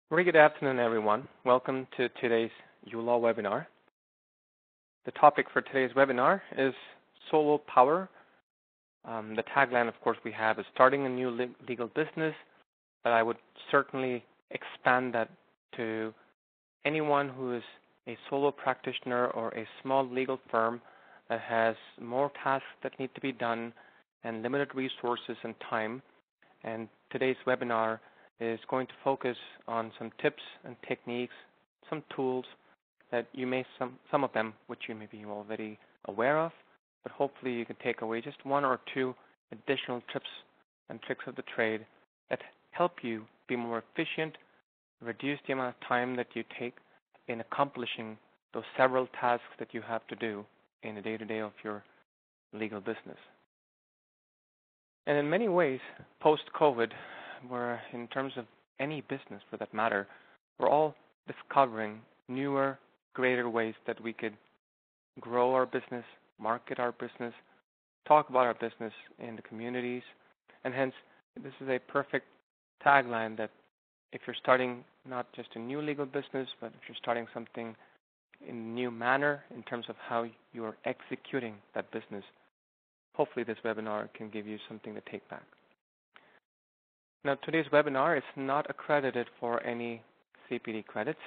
Very good afternoon, everyone. Welcome to today's uLaw webinar. The topic for today's webinar is solo power. The tagline, of course, we have is starting a new legal business, but I would certainly expand that to anyone who is a solo practitioner or a small legal firm that has more tasks that need to be done and limited resources and time. And today's webinar is going to focus on some tips and techniques, some tools that you may, some of them which you may be already aware of, but hopefully you can take away just one or two additional tips and tricks of the trade that help you be more efficient, reduce the amount of time that you take in accomplishing those several tasks that you have to do in the day-to-day of your legal business. And in many ways, post-COVID, where in terms of any business for that matter, we're all discovering newer, greater ways that we could grow our business, market our business, talk about our business in the communities, and hence this is a perfect tagline that if you're starting not just a new legal business, but if you're starting something in a new manner in terms of how you're executing that business, hopefully this webinar can give you something to take back. Now, today's webinar is not accredited for any CPD credits.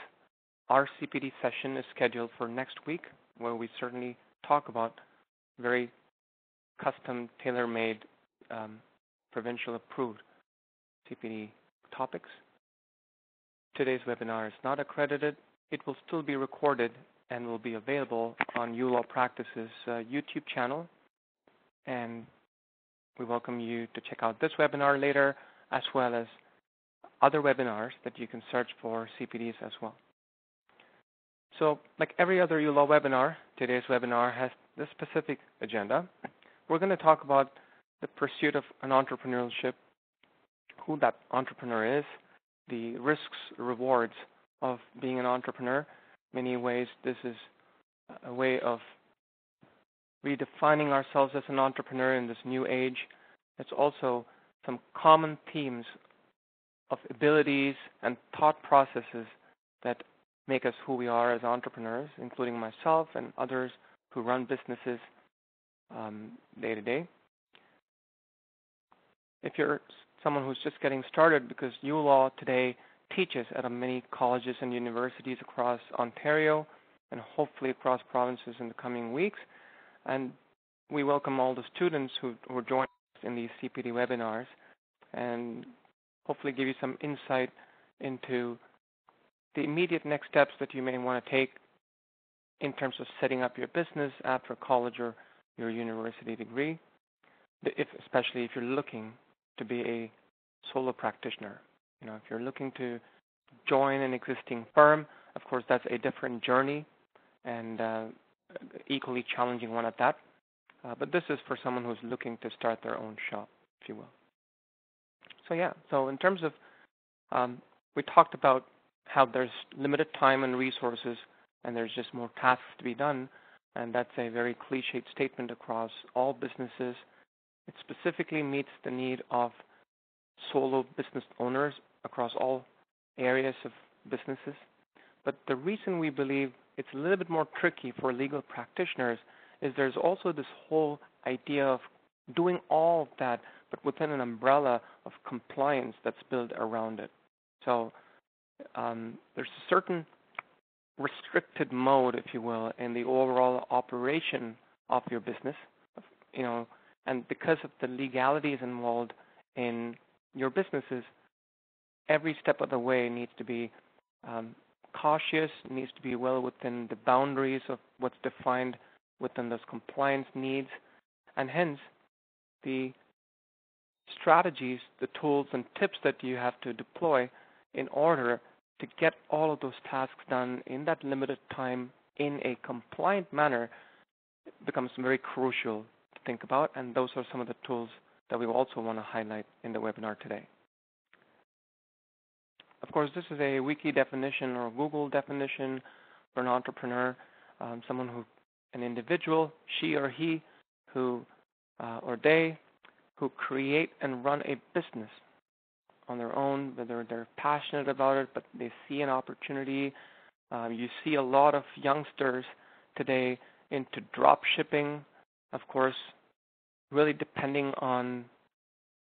Our CPD session is scheduled for next week, where we certainly talk about very custom, tailor-made, provincial-approved CPD topics. Today's webinar is not accredited. It will still be recorded and will be available on uLaWpractice's YouTube channel. And we welcome you to check out this webinar later, as well as other webinars that you can search for CPDs as well. So like every other uLaw webinar, today's webinar has this specific agenda. We're going to talk about the pursuit of an entrepreneurship, who that entrepreneur is, the risks, rewards of being an entrepreneur. In many ways, this is a way of redefining ourselves as an entrepreneur in this new age. It's also some common themes of abilities and thought processes that make us who we are as entrepreneurs, including myself and others who run businesses day to day. If you're someone who's just getting started, because uLaw today teaches at many colleges and universities across Ontario and hopefully across provinces in the coming weeks, and we welcome all the students who join us in these CPD webinars and hopefully give you some insight into the immediate next steps that you may want to take in terms of setting up your business after college or your university degree, especially if you're looking to be a solo practitioner. You know, if you're looking to join an existing firm, of course, that's a different journey and equally challenging one at that. But this is for someone who's looking to start their own shop, if you will. So in terms of, we talked about how there's limited time and resources and there's just more tasks to be done, and that's a very cliched statement across all businesses. It specifically meets the need of solo business owners across all areas of businesses. But the reason we believe it's a little bit more tricky for legal practitioners is there's also this whole idea of doing all of that, but within an umbrella of compliance that's built around it. So there's a certain restricted mode, if you will, in the overall operation of your business, you know, and because of the legalities involved in your businesses, every step of the way needs to be cautious, needs to be well within the boundaries of what's defined within those compliance needs, and hence the strategies, the tools and tips that you have to deploy in order to get all of those tasks done in that limited time in a compliant manner becomes very crucial to think about, and those are some of the tools that we also want to highlight in the webinar today. Of course, this is a wiki definition or Google definition for an entrepreneur, someone who, an individual, she or he, who or they, who create and run a business on their own, whether they're passionate about it, but they see an opportunity. You see a lot of youngsters today into drop shipping, of course, really depending on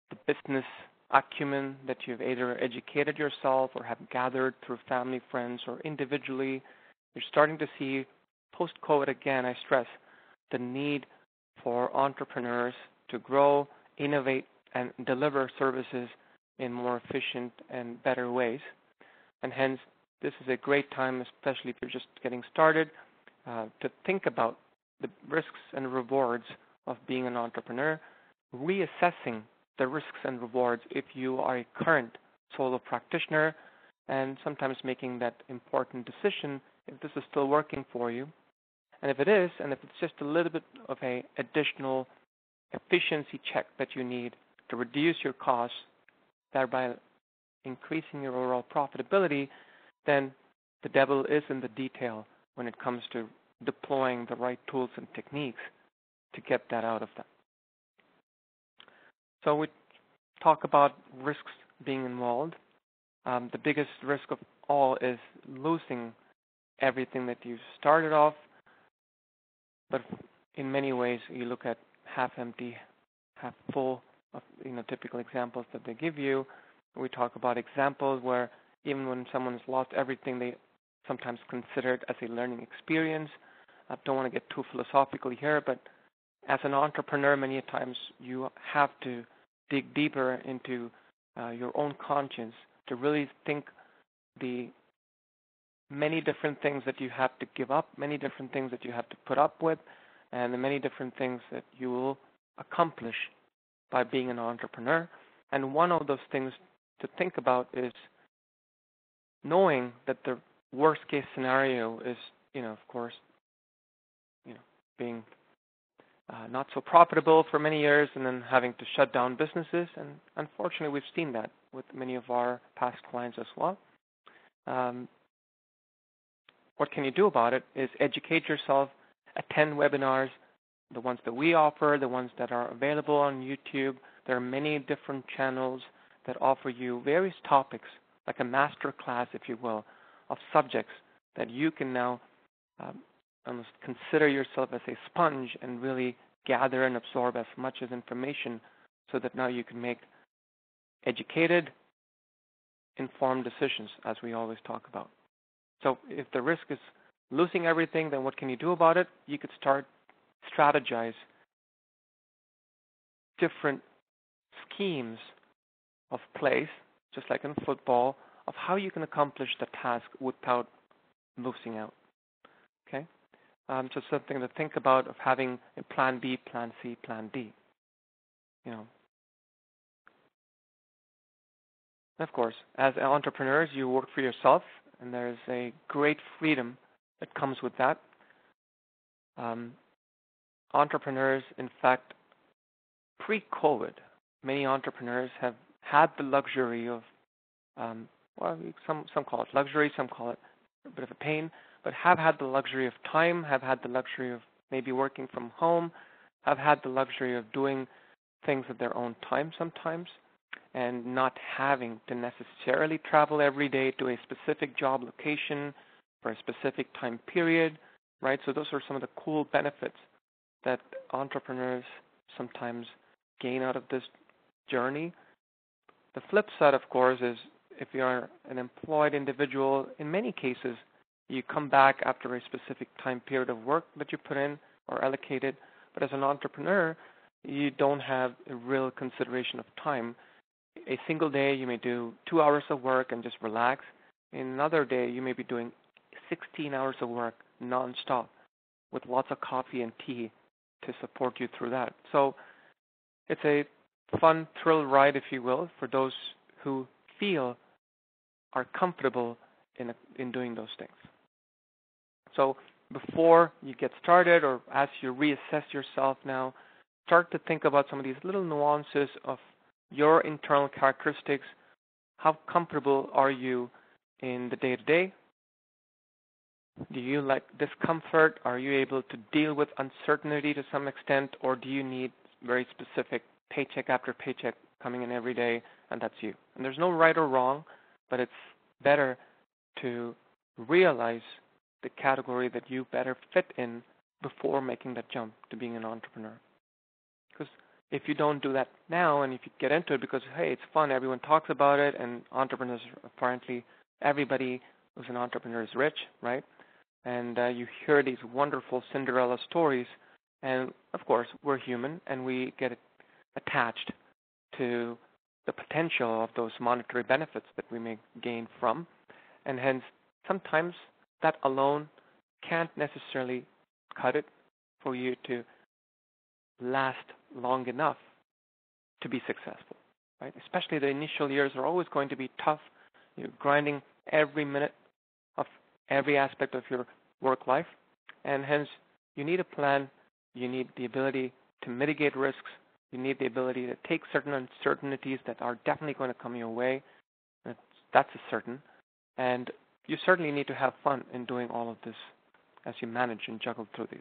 the business acumen that you've either educated yourself or have gathered through family, friends, or individually. You're starting to see post-COVID, again, I stress, the need for entrepreneurs to grow, innovate, and deliver services in more efficient and better ways. And hence, this is a great time, especially if you're just getting started, to think about the risks and rewards of being an entrepreneur, reassessing the risks and rewards if you are a current solo practitioner, and sometimes making that important decision if this is still working for you. And if it is, and if it's just a little bit of an additional efficiency check that you need to reduce your costs, thereby increasing your overall profitability, then the devil is in the detail when it comes to deploying the right tools and techniques to get that out of them. So we talk about risks being involved. The biggest risk of all is losing everything that you started off, but in many ways you look at half empty, half full of typical examples that they give you. We talk about examples where even when someone has lost everything, they sometimes consider it as a learning experience. I don't want to get too philosophical here, but as an entrepreneur, many times you have to dig deeper into your own conscience to really think the many different things that you have to give up, many different things that you have to put up with, and the many different things that you will accomplish by being an entrepreneur. And one of those things to think about is knowing that the worst case scenario is, of course, being not so profitable for many years and then having to shut down businesses. And unfortunately, we've seen that with many of our past clients as well. What can you do about it is educate yourself, attend webinars, the ones that we offer, the ones that are available on YouTube. There are many different channels that offer you various topics, like a master class, if you will, of subjects that you can now almost consider yourself as a sponge and really gather and absorb as much as information so that now you can make educated, informed decisions, as we always talk about. So if the risk is losing everything, then what can you do about it? You could start strategize different schemes of plays, just like in football, of how you can accomplish the task without losing out. Okay? So something to think about of having a plan B, plan C, plan D. Of course, as entrepreneurs, you work for yourself, and there's a great freedom that comes with that. Entrepreneurs, in fact, pre-COVID, many entrepreneurs have had the luxury of, some call it luxury, some call it a bit of a pain, but have had the luxury of time, have had the luxury of maybe working from home, have had the luxury of doing things at their own time sometimes, and not having to necessarily travel every day to a specific job location for a specific time period, right? So those are some of the cool benefits that entrepreneurs sometimes gain out of this journey. The flip side, of course, is if you're an employed individual, in many cases, you come back after a specific time period of work that you put in or allocated. But as an entrepreneur, you don't have a real consideration of time. A single day, you may do 2 hours of work and just relax. In another day, you may be doing 16 hours of work nonstop with lots of coffee and tea to support you through that. So it's a fun thrill ride, if you will, for those who feel are comfortable in doing those things. So before you get started, or as you reassess yourself now, start to think about some of these little nuances of your internal characteristics. How comfortable are you in the day-to-day? Do you like discomfort? Are you able to deal with uncertainty to some extent, or do you need very specific paycheck after paycheck coming in every day, and that's you. And there's no right or wrong, but it's better to realize the category that you better fit in before making that jump to being an entrepreneur. Because if you don't do that now, and if you get into it because, hey, it's fun, everyone talks about it, and entrepreneurs, apparently everybody who's an entrepreneur is rich, right? And you hear these wonderful Cinderella stories, and of course, we're human, and we get attached to the potential of those monetary benefits that we may gain from, and hence sometimes that alone can't necessarily cut it for you to last long enough to be successful, right? Especially the initial years are always going to be tough. You're grinding every minute of every aspect of your work life, and hence you need a plan. You need the ability to mitigate risks. You need the ability to take certain uncertainties that are definitely going to come your way. That's a certain. And you certainly need to have fun in doing all of this as you manage and juggle through these.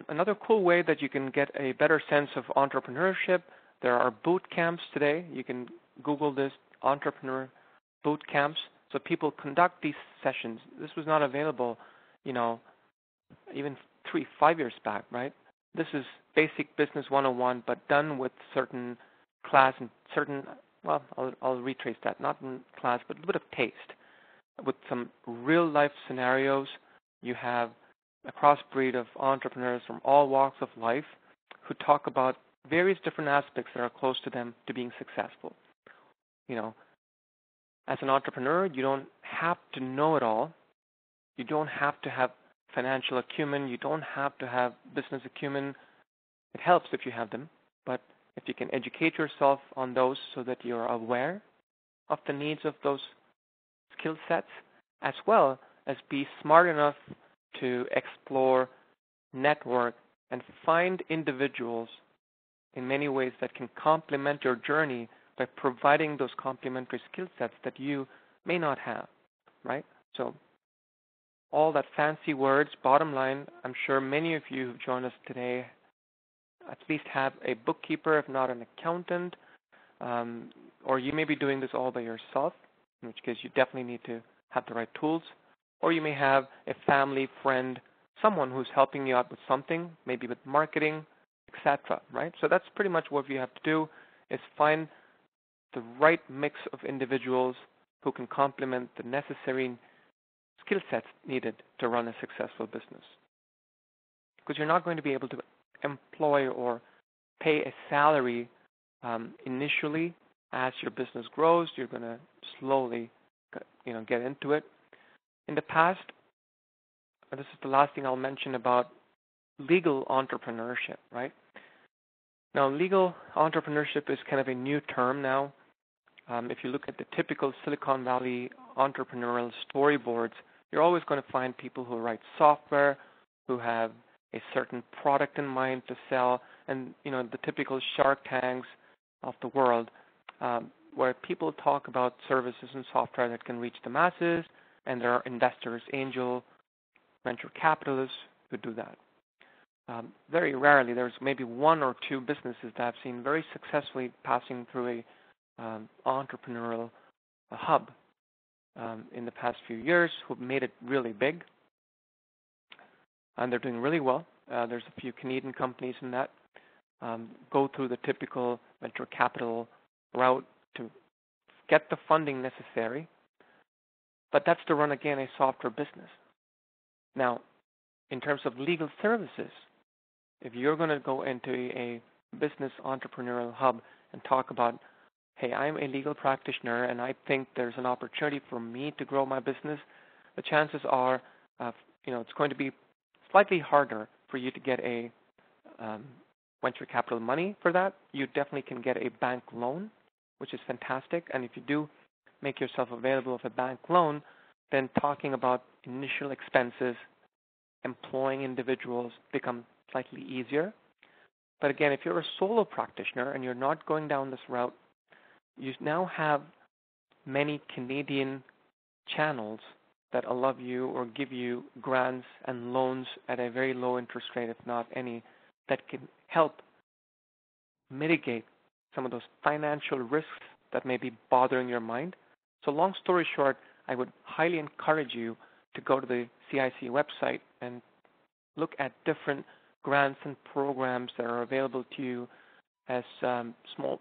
Another cool way that you can get a better sense of entrepreneurship, there are boot camps today. You can Google this, entrepreneur boot camps. So people conduct these sessions. This was not available, even 3-5 years back, right? This is basic business 101, but done with certain class and certain, well, I'll retrace that, not in class, but a bit of taste. With some real life scenarios, you have a crossbreed of entrepreneurs from all walks of life who talk about various different aspects that are close to them to being successful. As an entrepreneur, you don't have to know it all. You don't have to have financial acumen. You don't have to have business acumen. It helps if you have them, but if you can educate yourself on those so that you're aware of the needs of those skill sets, as well as be smart enough to explore, network, and find individuals in many ways that can complement your journey by providing those complementary skill sets that you may not have, right? So all that fancy words, bottom line, I'm sure many of you who've joined us today at least have a bookkeeper, if not an accountant, or you may be doing this all by yourself, in which case you definitely need to have the right tools, or you may have a family, friend, someone who's helping you out with something, maybe with marketing, etc., right? So that's pretty much what you have to do, is find the right mix of individuals who can complement the necessary skill sets needed to run a successful business. Because you're not going to be able to employ or pay a salary initially. As your business grows, you're going to slowly get into it. In the past, this is the last thing I'll mention about legal entrepreneurship, right? Now, legal entrepreneurship is kind of a new term now. If you look at the typical Silicon Valley entrepreneurial storyboards, you're always going to find people who write software, who have a certain product in mind to sell, and the typical Shark Tanks of the world, where people talk about services and software that can reach the masses, and there are investors, angel, venture capitalists who do that. Very rarely, there's maybe one or two businesses that I've seen very successfully passing through a entrepreneurial hub in the past few years who've made it really big, and they're doing really well. There's a few Canadian companies in that go through the typical venture capital route to get the funding necessary, but that's to run, again, a software business. Now, in terms of legal services, if you're going to go into a business entrepreneurial hub and talk about, hey, I'm a legal practitioner and I think there's an opportunity for me to grow my business, the chances are, it's going to be slightly harder for you to get a venture capital money for that. You definitely can get a bank loan, which is fantastic. And if you do make yourself available of a bank loan, then talking about initial expenses, employing individuals become slightly easier. But again, if you're a solo practitioner and you're not going down this route, you now have many Canadian channels that allow you or give you grants and loans at a very low interest rate, if not any, that can help mitigate some of those financial risks that may be bothering your mind. So long story short, I would highly encourage you to go to the CIC website and look at different grants and programs that are available to you as small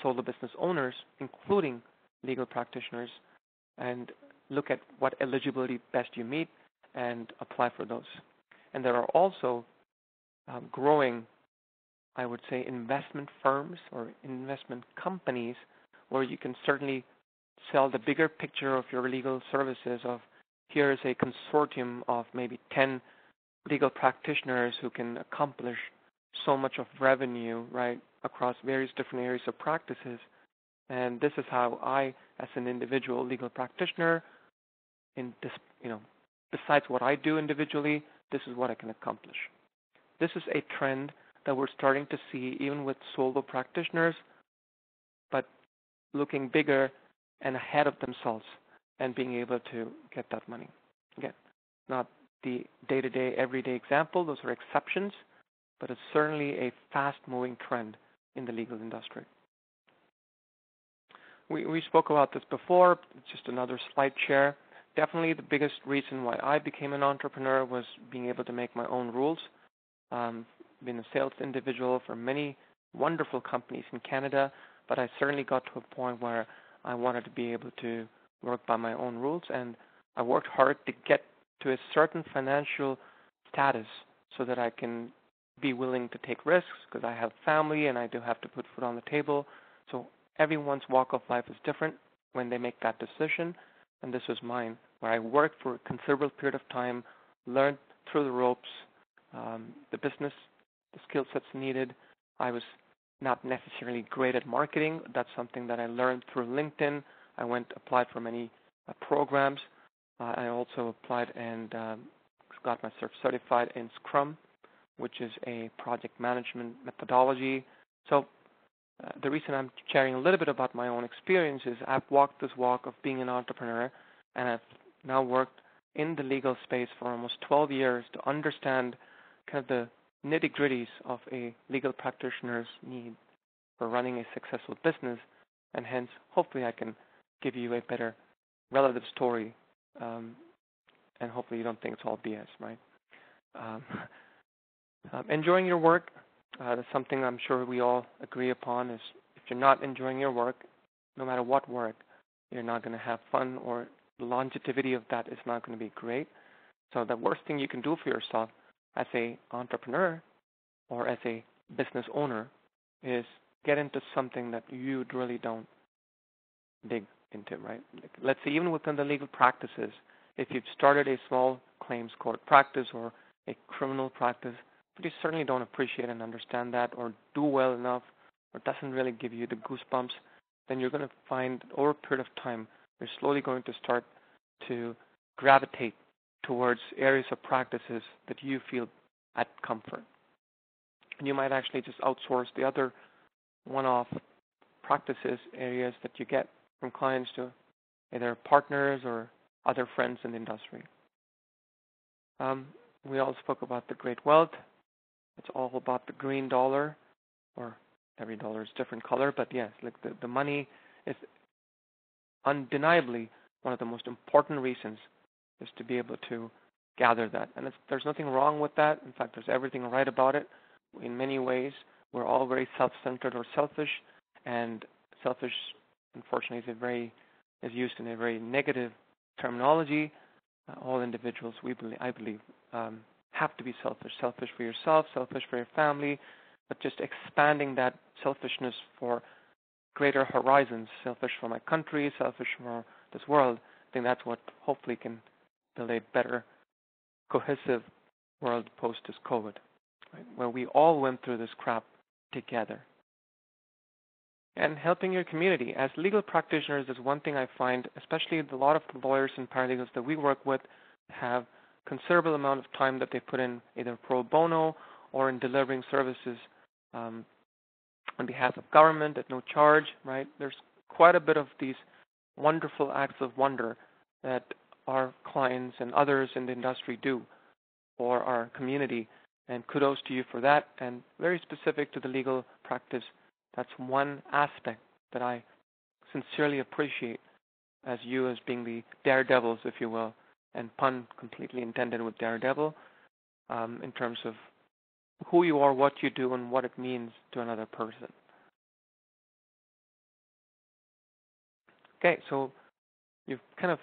solo business owners, including legal practitioners, and look at what eligibility best you meet and apply for those. And there are also growing, I would say, investment firms or investment companies where you can certainly sell the bigger picture of your legal services of here is a consortium of maybe 10 legal practitioners who can accomplish so much of revenue, right, across various different areas of practices. And this is how I, as an individual legal practitioner, in this, besides what I do individually, this is what I can accomplish. This is a trend that we're starting to see even with solo practitioners, but looking bigger and ahead of themselves and being able to get that money. Again, not the day-to-day, everyday example. Those are exceptions, but it's certainly a fast-moving trend in the legal industry. We spoke about this before. It's just another slight share. Definitely the biggest reason why I became an entrepreneur was being able to make my own rules. Been a sales individual for many wonderful companies in Canada, but I certainly got to a point where I wanted to be able to work by my own rules, and I worked hard to get to a certain financial status so that I can be willing to take risks because I have family and I do have to put food on the table. So everyone's walk of life is different when they make that decision, and this was mine, where I worked for a considerable period of time, learned through the ropes, the business, the skill sets needed. I was not necessarily great at marketing. That's something that I learned through LinkedIn. I applied for many programs. I also applied and got myself certified in Scrum, which is a project management methodology. So the reason I'm sharing a little bit about my own experience is I've walked this walk of being an entrepreneur, and I've now worked in the legal space for almost 12 years to understand kind of the nitty-gritties of a legal practitioner's need for running a successful business, and hence, hopefully I can give you a better relative story, and hopefully you don't think it's all BS, right? Enjoying your work, that's something I'm sure we all agree upon, is if you're not enjoying your work, no matter what work, you're not going to have fun, or the longevity of that is not going to be great. So the worst thing you can do for yourself as an entrepreneur or as a business owner is get into something that you really don't dig into, right? Like, let's say even within the legal practices, if you've started a small claims court practice or a criminal practice, but you certainly don't appreciate and understand that or do well enough or doesn't really give you the goosebumps, then you're going to find over a period of time, you're slowly going to start to gravitate towards areas of practices that you feel at comfort. And you might actually just outsource the other one-off practices, areas that you get from clients to either partners or other friends in the industry. We all spoke about the great wealth. It's all about the green dollar, or every dollar is different color, but yes, like the money is undeniably one of the most important reasons is to be able to gather that. And there's nothing wrong with that. In fact, there's everything right about it. In many ways, we're all very self-centered or selfish, and selfish, unfortunately, is used in a very negative terminology. All individuals, I believe, have to be selfish. Selfish for yourself, selfish for your family, but just expanding that selfishness for greater horizons, selfish for my country, selfish for this world. I think that's what hopefully can build a better, cohesive world post this COVID, right, where we all went through this crap together. And helping your community. As legal practitioners, is one thing I find, especially a lot of the lawyers and paralegals that we work with have considerable amount of time that they put in either pro bono or in delivering services on behalf of government at no charge, right? There's quite a bit of these wonderful acts of wonder that our clients and others in the industry do for our community. And kudos to you for that. And very specific to the legal practice, that's one aspect that I sincerely appreciate as you as being the daredevils, if you will, and pun completely intended with daredevil, in terms of who you are, what you do, and what it means to another person. Okay, so you've kind of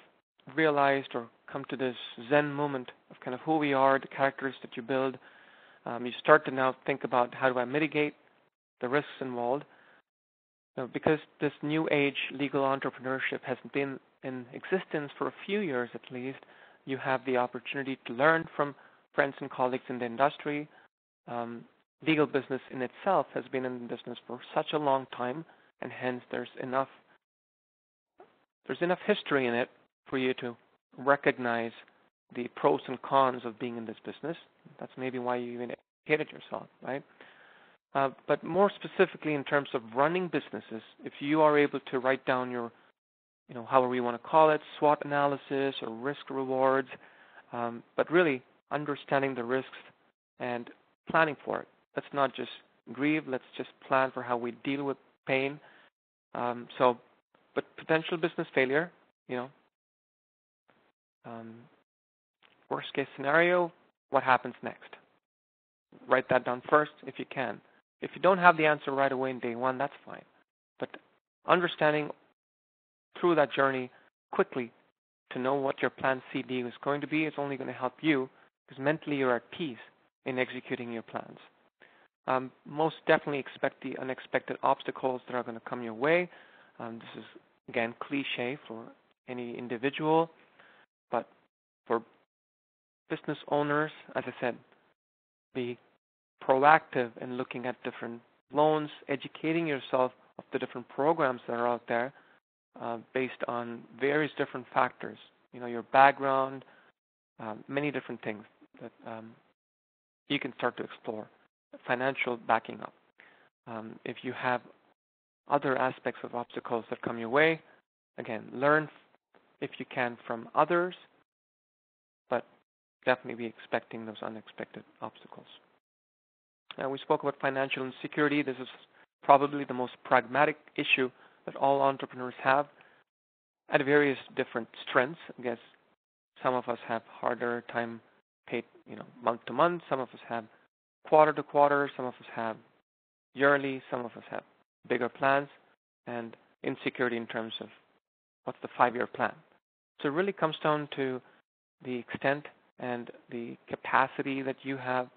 realized or come to this Zen moment of kind of who we are, the characters that you build. You start to now think about how do I mitigate the risks involved. Because this new age legal entrepreneurship has been in existence for a few years at least, you have the opportunity to learn from friends and colleagues in the industry. Legal business in itself has been in business for such a long time, and hence there's enough history in it for you to recognize the pros and cons of being in this business. That's maybe why you even educated yourself, right? But more specifically in terms of running businesses, if you are able to write down your, however you want to call it, SWOT analysis or risk rewards, but really understanding the risks and planning for it. Let's not just grieve, let's just plan for how we deal with pain. But potential business failure, worst case scenario, what happens next? Write that down first if you can. If you don't have the answer right away in day one, that's fine. But understanding through that journey quickly to know what your plan CD is going to be is only going to help you because mentally you're at peace in executing your plans. Most definitely expect the unexpected obstacles that are going to come your way. This is, again, cliche for any individual, but for business owners, as I said, be proactive in looking at different loans, educating yourself of the different programs that are out there based on various different factors, your background, many different things that you can start to explore. Financial backing up. If you have other aspects of obstacles that come your way, again, learn if you can from others, but definitely be expecting those unexpected obstacles. Now, we spoke about financial insecurity. This is probably the most pragmatic issue that all entrepreneurs have at various different strengths. I guess some of us have harder time paid, month to month. Some of us have quarter to quarter. Some of us have yearly. Some of us have bigger plans, and insecurity in terms of what's the 5-year plan. So it really comes down to the extent and the capacity that you have,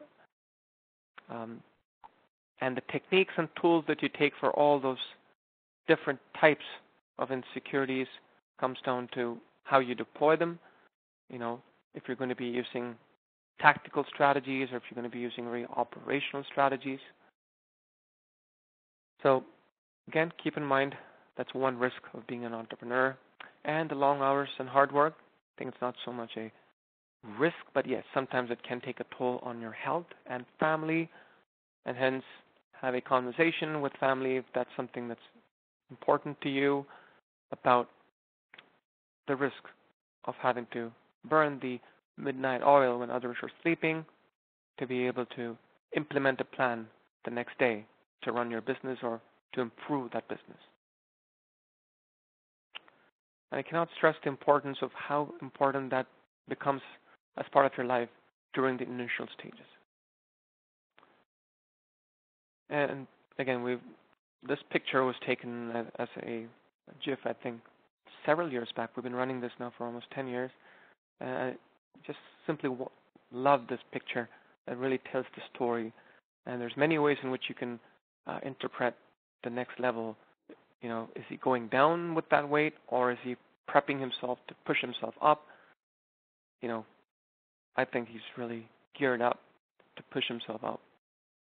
and the techniques and tools that you take for all those different types of insecurities comes down to how you deploy them. If you're going to be using tactical strategies or if you're going to be using very operational strategies. So again, keep in mind that's one risk of being an entrepreneur, and the long hours and hard work. I think it's not so much a risk, but yes, sometimes it can take a toll on your health and family, and hence have a conversation with family if that's something that's important to you about the risk of having to burn the midnight oil when others are sleeping to be able to implement a plan the next day to run your business or to improve that business. And I cannot stress the importance of how important that becomes as part of your life during the initial stages. And again, this picture was taken as a GIF, I think, several years back. We've been running this now for almost 10 years. And I just simply love this picture that really tells the story. And there's many ways in which you can interpret the next level. Is he going down with that weight, or is he prepping himself to push himself up? I think he's really geared up to push himself up.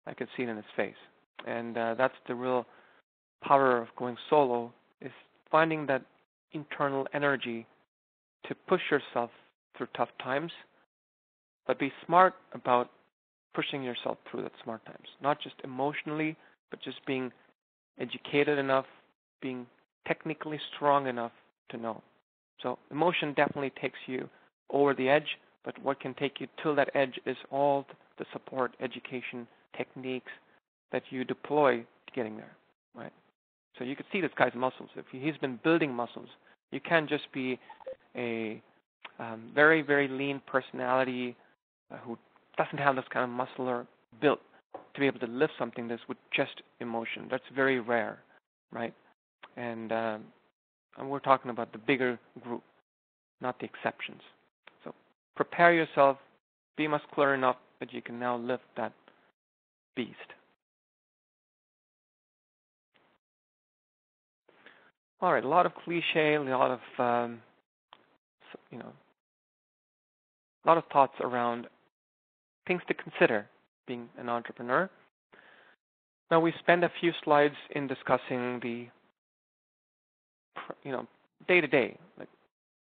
I could see it in his face. And that's the real power of going solo, is finding that internal energy to push yourself through tough times, but be smart about pushing yourself through that smart times. Not just emotionally, but just being educated enough, being technically strong enough to know. So emotion definitely takes you over the edge, but what can take you till that edge is all the support, education, techniques that you deploy to getting there, right? So you could see this guy's muscles. If he's been building muscles, you can't just be a very, very lean personality who doesn't have this kind of muscular built to be able to lift something that's with just emotion. That's very rare, right? And we're talking about the bigger group, not the exceptions. So prepare yourself, be muscular enough that you can now lift that beast. All right, a lot of cliche, a lot of a lot of thoughts around things to consider being an entrepreneur. Now we spend a few slides in discussing the day-to-day, like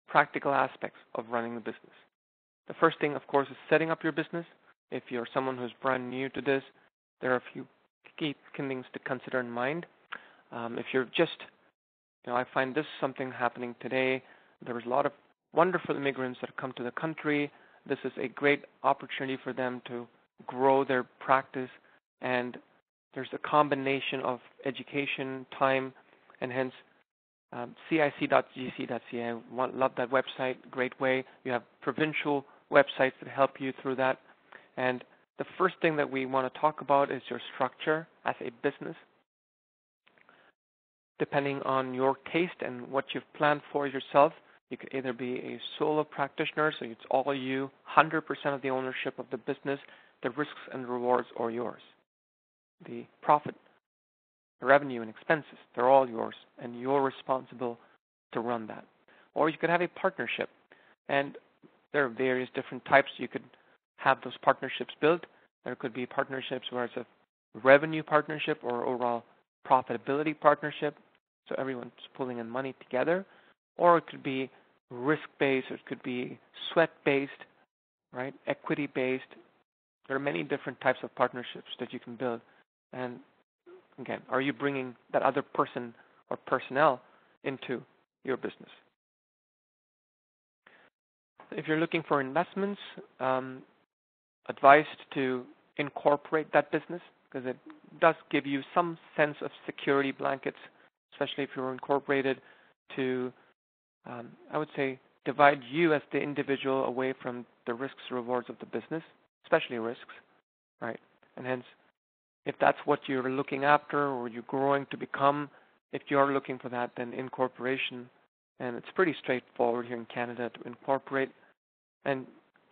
practical aspects of running the business. The first thing, of course, is setting up your business. If you're someone who's brand new to this, there are a few key things to consider in mind. If you're just, I find this something happening today. There was a lot of wonderful immigrants that have come to the country. This is a great opportunity for them to grow their practice, and there's a combination of education, time, and hence cic.gc.ca. Love that website, great way. You have provincial websites that help you through that. And the first thing that we want to talk about is your structure as a business. Depending on your taste and what you've planned for yourself, you could either be a solo practitioner, so it's all you, 100% of the ownership of the business, the risks and rewards are yours. The profit, the revenue and expenses, they're all yours, and you're responsible to run that. Or you could have a partnership, and there are various different types you could have those partnerships built. There could be partnerships where it's a revenue partnership or overall profitability partnership, so everyone's pulling in money together. Or it could be risk-based, or it could be sweat-based, right? Equity-based. There are many different types of partnerships that you can build. And again, are you bringing that other person or personnel into your business? If you're looking for investments, advised to incorporate that business because it does give you some sense of security blankets, especially if you're incorporated to, I would say, divide you as the individual away from the risks and rewards of the business, especially risks, right? And hence, if that's what you're looking after or you're growing to become, if you're looking for that, then incorporation. And it's pretty straightforward here in Canada to incorporate. And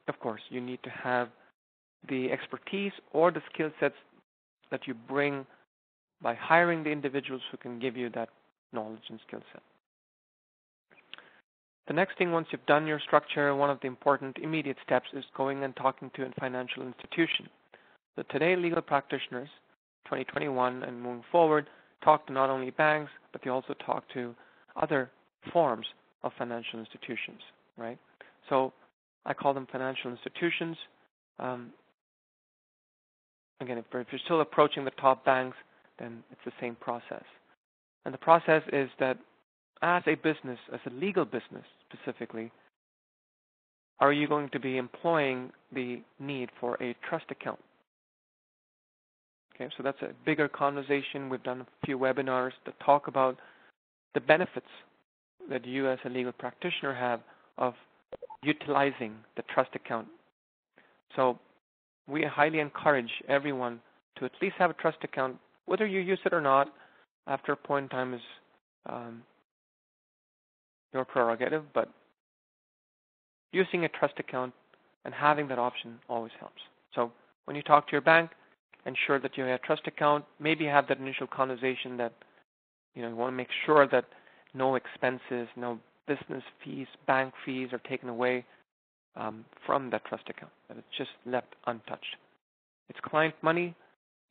of course, you need to have the expertise or the skill sets that you bring by hiring the individuals who can give you that knowledge and skill set. The next thing, once you've done your structure, one of the important immediate steps is going and talking to a financial institution. So today, legal practitioners, 2021 and moving forward, talk to not only banks, but they also talk to other forms of financial institutions, right? So I call them financial institutions. Again, if you're still approaching the top banks, then it's the same process. And the process is that as a business, as a legal business specifically, are you going to be employing the need for a trust account? Okay, so that's a bigger conversation. We've done a few webinars that talk about the benefits that you as a legal practitioner have of utilizing the trust account. So we highly encourage everyone to at least have a trust account. Whether you use it or not, after a point in time is your prerogative, but using a trust account and having that option always helps. So when you talk to your bank, ensure that you have a trust account. Maybe have that initial conversation that you want to make sure that no expenses, no business fees, bank fees are taken away from that trust account, that it's just left untouched. It's client money,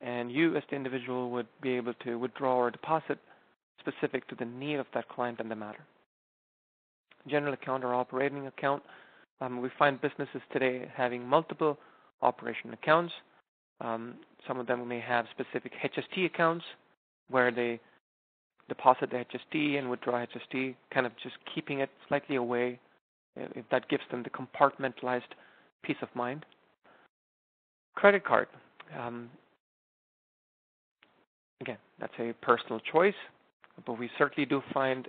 and you as the individual would be able to withdraw or deposit specific to the need of that client and the matter. General account or operating account. We find businesses today having multiple operation accounts. Some of them may have specific HST accounts where they deposit the HST and withdraw HST, kind of just keeping it slightly away if that gives them the compartmentalized peace of mind. Credit card. Again, that's a personal choice, but we certainly do find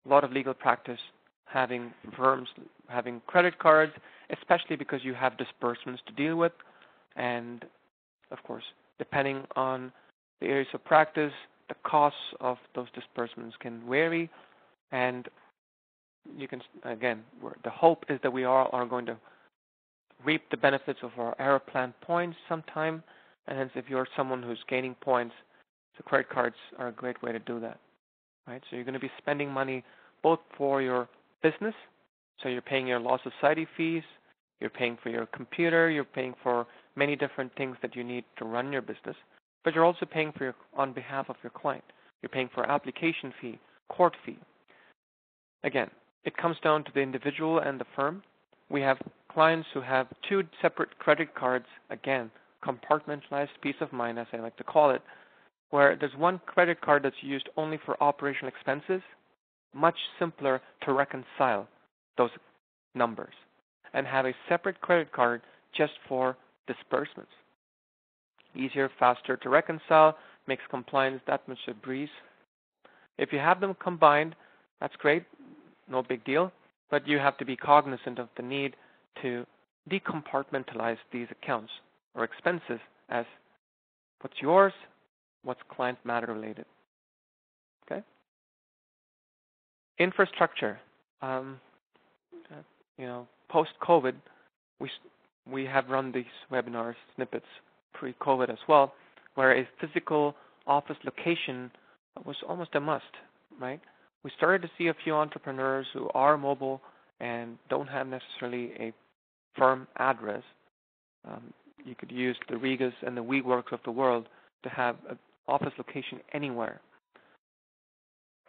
a lot of legal practice having firms having credit cards, especially because you have disbursements to deal with. And of course, depending on the areas of practice, the costs of those disbursements can vary. And you can, again, the hope is that we all are going to reap the benefits of our Aeroplan points sometime. And hence, if you're someone who's gaining points, the credit cards are a great way to do that, right? So you're going to be spending money both for your business, so you're paying your law society fees, you're paying for your computer, you're paying for many different things that you need to run your business, but you're also paying for on behalf of your client. You're paying for application fee, court fee. Again, it comes down to the individual and the firm. We have clients who have two separate credit cards, again, compartmentalized peace of mind, as I like to call it, where there's one credit card that's used only for operational expenses, much simpler to reconcile those numbers, and have a separate credit card just for disbursements. Easier, faster to reconcile, makes compliance that much a breeze. If you have them combined, that's great, no big deal, but you have to be cognizant of the need to decompartmentalize these accounts or expenses as what's yours, what's client matter related. Okay? Infrastructure. Post-COVID, we have run these webinar snippets pre-COVID as well, where a physical office location was almost a must, right? We started to see a few entrepreneurs who are mobile and don't have necessarily a firm address. You could use the Regas and the WeWorks of the world to have an office location anywhere.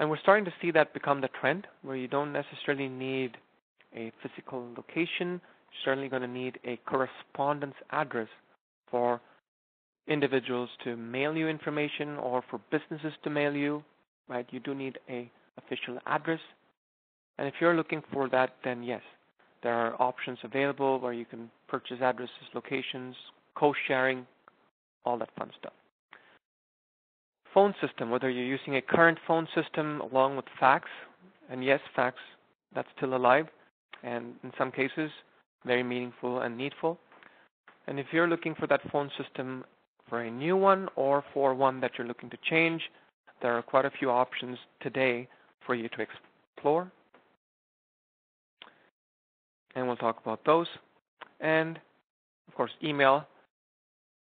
And we're starting to see that become the trend, where you don't necessarily need a physical location. You're certainly going to need a correspondence address for individuals to mail you information or for businesses to mail you, right? You do need a official address. And if you're looking for that, then yes, there are options available where you can purchase addresses, locations, co-sharing, all that fun stuff. Phone system, whether you're using a current phone system along with fax, and yes, fax, that's still alive, and in some cases, very meaningful and needful. And if you're looking for that phone system for a new one or for one that you're looking to change, there are quite a few options today for you to explore. And we'll talk about those. And, of course, email.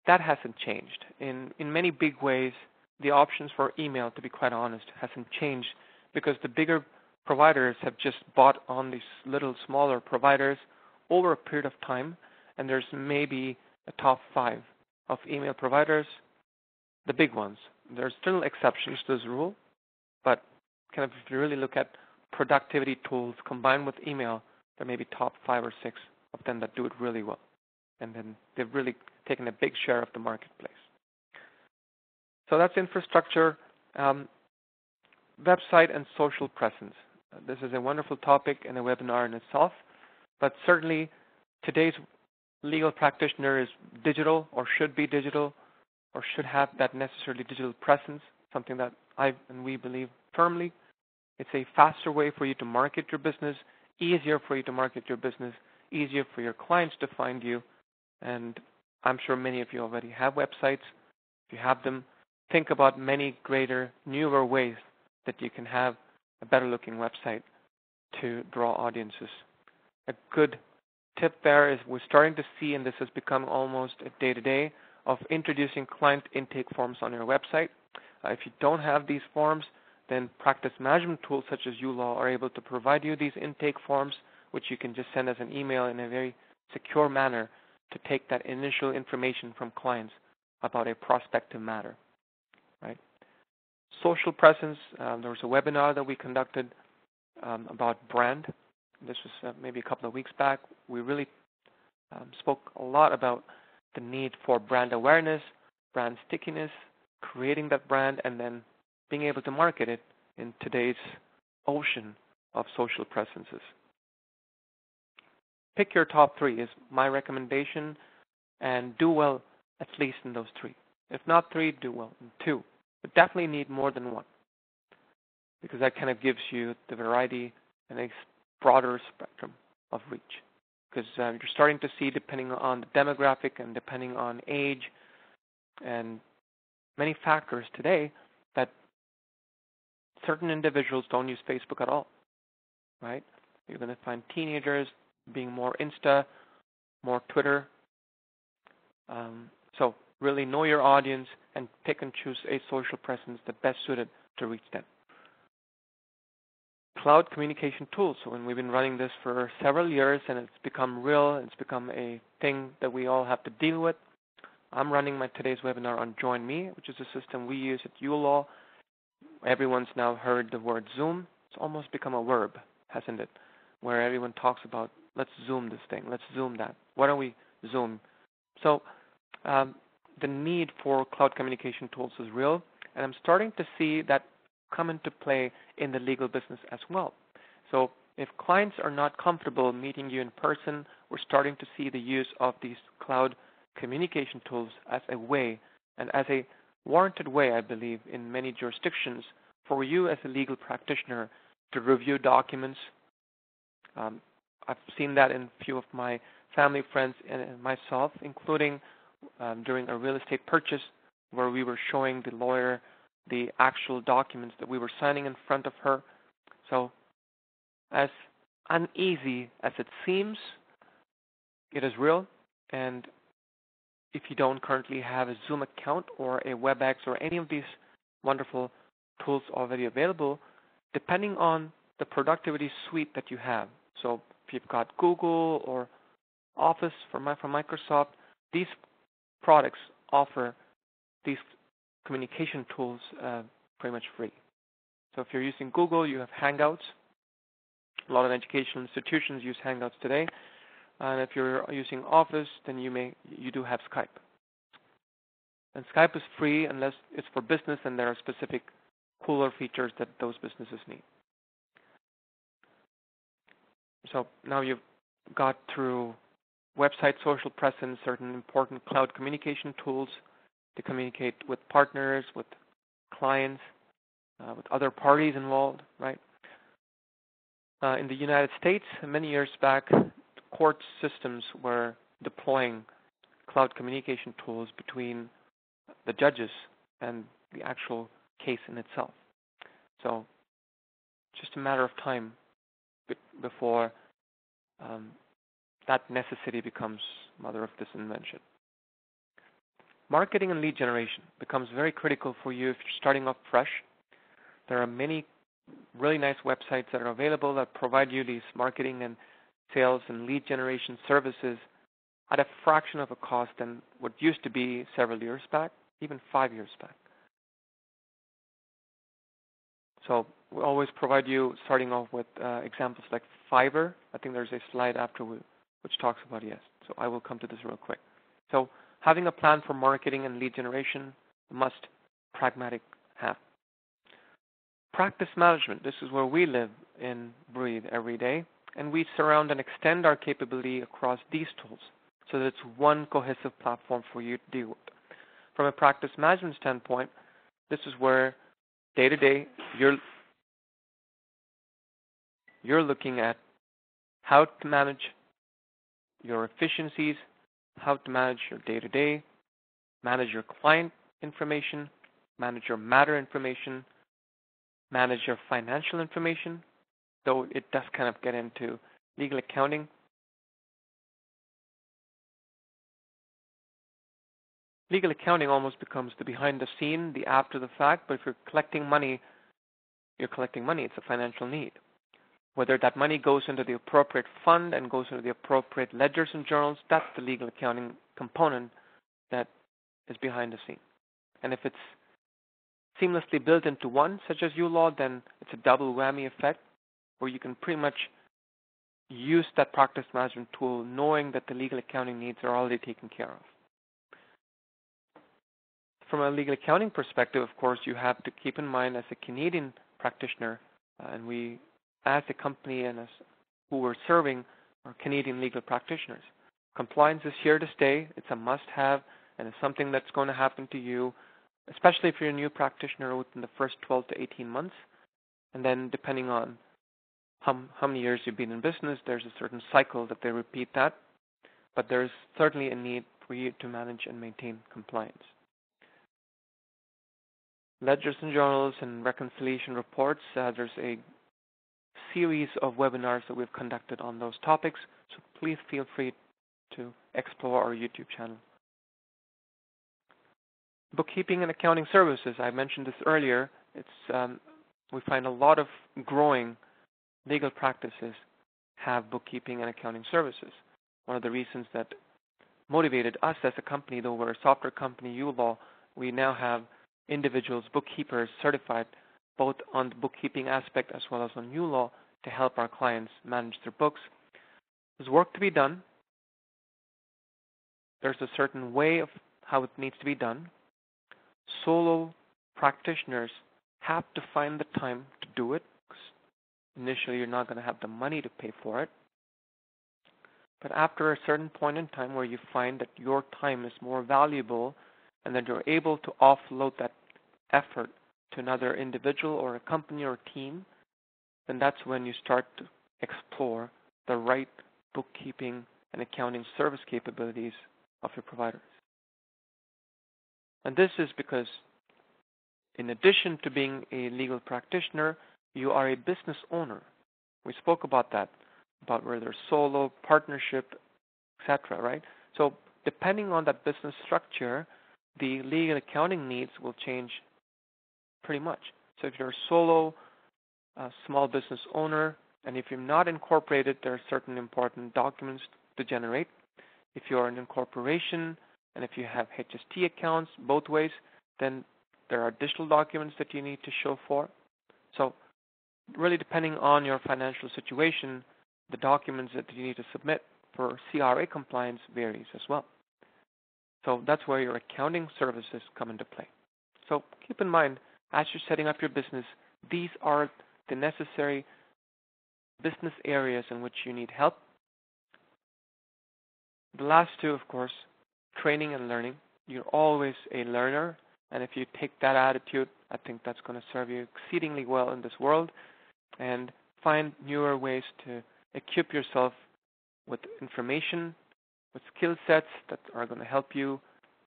That hasn't changed. In many big ways, the options for email, to be quite honest, hasn't changed because the bigger providers have just bought on these little smaller providers over a period of time, and there's maybe a top 5 of email providers, the big ones. There's still exceptions to this rule, but kind of if you really look at productivity tools combined with email, there may be top 5 or 6 of them that do it really well. And then they've really taken a big share of the marketplace. So that's infrastructure, website and social presence. This is a wonderful topic and a webinar in itself, but certainly today's legal practitioner is digital or should be digital or should have that necessarily digital presence, something that I and we believe firmly. It's a faster way for you to market your business, easier for you to market your business, easier for your clients to find you, and I'm sure many of you already have websites. If you have them, think about many greater, newer ways that you can have a better looking website to draw audiences. A good tip there is we're starting to see, and this has become almost a day-to-day, of introducing client intake forms on your website. If you don't have these forms, then practice management tools such as uLaw are able to provide you these intake forms, which you can just send as an email in a very secure manner to take that initial information from clients about a prospective matter. Right? Social presence, there was a webinar that we conducted about brand. This was maybe a couple of weeks back. We really spoke a lot about the need for brand awareness, brand stickiness, creating that brand, and then being able to market it in today's ocean of social presences. Pick your top 3 is my recommendation. and do well at least in those three. If not three, do well in two. But definitely need more than one, because that kind of gives you the variety and a broader spectrum of reach. Because you're starting to see, depending on the demographic and depending on age and many factors today, that certain individuals don't use Facebook at all, right? You're going to find teenagers being more Insta, more Twitter. So really know your audience and pick and choose a social presence that best suited to reach them. Cloud communication tools. So when we've been running this for several years and it's become real, it's become a thing that we all have to deal with. I'm running today's webinar on Join Me, which is a system we use at uLaw. Everyone's now heard the word Zoom. It's almost become a verb, hasn't it? Where everyone talks about, let's Zoom this thing, let's Zoom that. Why don't we Zoom? So the need for cloud communication tools is real, and I'm starting to see that come into play in the legal business as well. So if clients are not comfortable meeting you in person, we're starting to see the use of these cloud communication tools as a way, and as a warranted way, I believe, in many jurisdictions for you as a legal practitioner to review documents. I've seen that in a few of my family, friends, and myself, including during a real estate purchase where we were showing the lawyer the actual documents that we were signing in front of her. So as uneasy as it seems, it is real. And if you don't currently have a Zoom account or a WebEx or any of these wonderful tools already available, depending on the productivity suite that you have. So if you've got Google or Office from Microsoft, these products offer these communication tools pretty much free. So if you're using Google, you have Hangouts. A lot of educational institutions use Hangouts today. And if you're using Office, then you do have Skype. And Skype is free unless it's for business and there are specific cooler features that those businesses need. So now you've got through website social presence, certain important cloud communication tools to communicate with partners, with clients, with other parties involved, right? In the United States, many years back, court systems were deploying cloud communication tools between the judges and the actual case in itself. So just a matter of time before that necessity becomes mother of this invention. Marketing and lead generation becomes very critical for you if you're starting off fresh. There are many really nice websites that are available that provide you these marketing and sales and lead generation services at a fraction of a cost than what used to be several years back, even 5 years back. So we always provide you, starting off with examples like Fiverr. I think there's a slide after which talks about yes. So I will come to this real quick. So having a plan for marketing and lead generation, must pragmatic have. Practice management. This is where we live and breathe every day. And we surround and extend our capability across these tools so that it's one cohesive platform for you to deal with. From a practice management standpoint, this is where day-to-day you're looking at how to manage your efficiencies, how to manage your day-to-day, manage your client information, manage your matter information, manage your financial information, though it does kind of get into legal accounting. Legal accounting almost becomes the behind the scene, the after the fact, but if you're collecting money, you're collecting money. It's a financial need. Whether that money goes into the appropriate fund and goes into the appropriate ledgers and journals, that's the legal accounting component that is behind the scene. And if it's seamlessly built into one, such as uLaw, then it's a double whammy effect where you can pretty much use that practice management tool knowing that the legal accounting needs are already taken care of. From a legal accounting perspective, of course, you have to keep in mind as a Canadian practitioner, and we, as a company and as who we're serving, are Canadian legal practitioners. Compliance is here to stay. It's a must-have, and it's something that's going to happen to you, especially if you're a new practitioner within the first 12 to 18 months. And then depending on how many years you've been in business, there's a certain cycle that they repeat that. But there's certainly a need for you to manage and maintain compliance. Ledgers and journals and reconciliation reports, there's a series of webinars that we've conducted on those topics, so please feel free to explore our YouTube channel. Bookkeeping and accounting services, I mentioned this earlier. We find a lot of growing legal practices have bookkeeping and accounting services. One of the reasons that motivated us as a company, though we're a software company, uLaw, we now have individuals, bookkeepers certified both on the bookkeeping aspect as well as on uLaw to help our clients manage their books. There's work to be done. There's a certain way of how it needs to be done. Solo practitioners have to find the time to do it, because initially you're not going to have the money to pay for it. But after a certain point in time where you find that your time is more valuable and that you're able to offload that effort to another individual or a company or a team, then that's when you start to explore the right bookkeeping and accounting service capabilities of your providers. And this is because in addition to being a legal practitioner, you are a business owner. We spoke about that, about whether solo, partnership, etc., right? So depending on that business structure, the legal accounting needs will change pretty much. So if you're a solo, small business owner, and if you're not incorporated, there are certain important documents to generate. If you're an incorporation, and if you have HST accounts both ways, then there are additional documents that you need to show for. So really depending on your financial situation, the documents that you need to submit for CRA compliance varies as well. So that's where your accounting services come into play. So keep in mind, as you're setting up your business, these are the necessary business areas in which you need help. The last two, of course, training and learning. You're always a learner, and if you take that attitude, I think that's going to serve you exceedingly well in this world, and find newer ways to equip yourself with information, with skill sets that are going to help you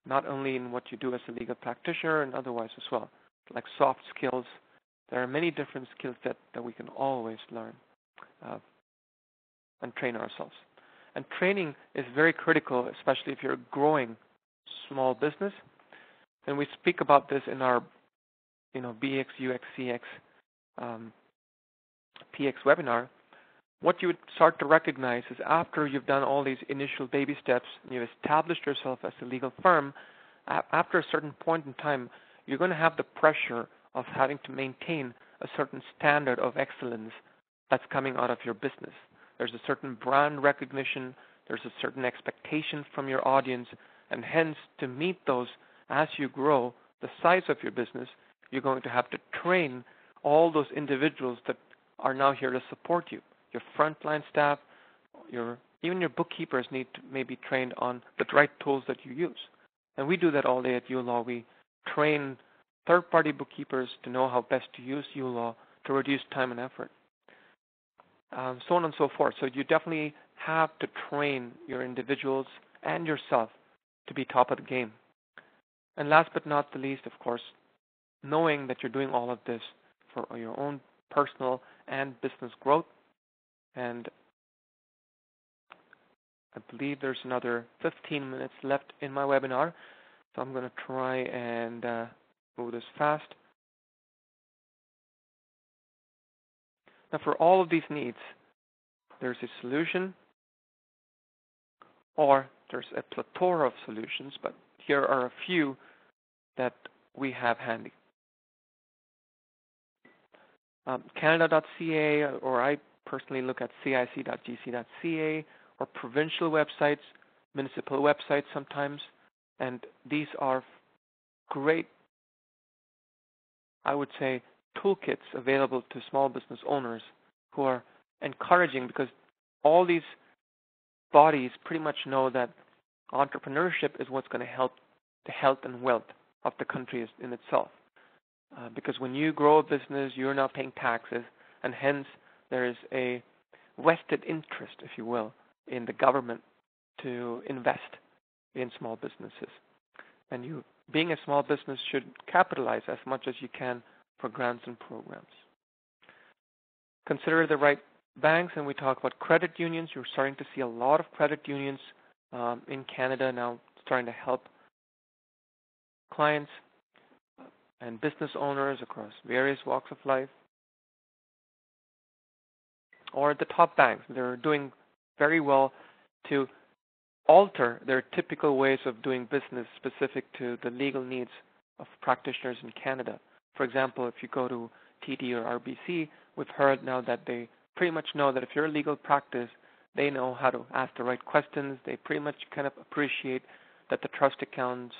not only in what you do as a legal practitioner and otherwise as well, like soft skills. There are many different skill sets that we can always learn and train ourselves. And training is very critical, especially if you're a growing small business. And we speak about this in our, BX, UX, CX, PX webinar. What you would start to recognize is after you've done all these initial baby steps and you've established yourself as a legal firm, after a certain point in time, you're going to have the pressure of having to maintain a certain standard of excellence that's coming out of your business. There's a certain brand recognition, there's a certain expectation from your audience, and hence to meet those as you grow the size of your business, you're going to have to train all those individuals that are now here to support you. Your frontline staff, even your bookkeepers need to maybe trained on the right tools that you use. And we do that all day at uLaw. We train third-party bookkeepers to know how best to use uLaw to reduce time and effort, so on and so forth. So you definitely have to train your individuals and yourself to be top of the game. And last but not the least, of course, knowing that you're doing all of this for your own personal and business growth. And I believe there's another 15 minutes left in my webinar, so I'm going to try and move this fast. Now, for all of these needs, there's a solution, or there's a plethora of solutions, but here are a few that we have handy. Canada.ca, or I personally look at cic.gc.ca, or provincial websites, municipal websites sometimes, and these are great, I would say, toolkits available to small business owners who are encouraging, because all these bodies pretty much know that entrepreneurship is what's going to help the health and wealth of the country in itself. Because when you grow a business, you're now paying taxes, and hence there is a vested interest, if you will, in the government to invest in small businesses. And you, being a small business, should capitalize as much as you can for grants and programs. Consider the right banks, and we talk about credit unions. You're starting to see a lot of credit unions in Canada now starting to help clients and business owners across various walks of life. Or the top banks, they're doing very well to alter their typical ways of doing business specific to the legal needs of practitioners in Canada. For example, if you go to TD or RBC, we've heard now that they pretty much know that if you're a legal practice, they know how to ask the right questions. They pretty much kind of appreciate that the trust accounts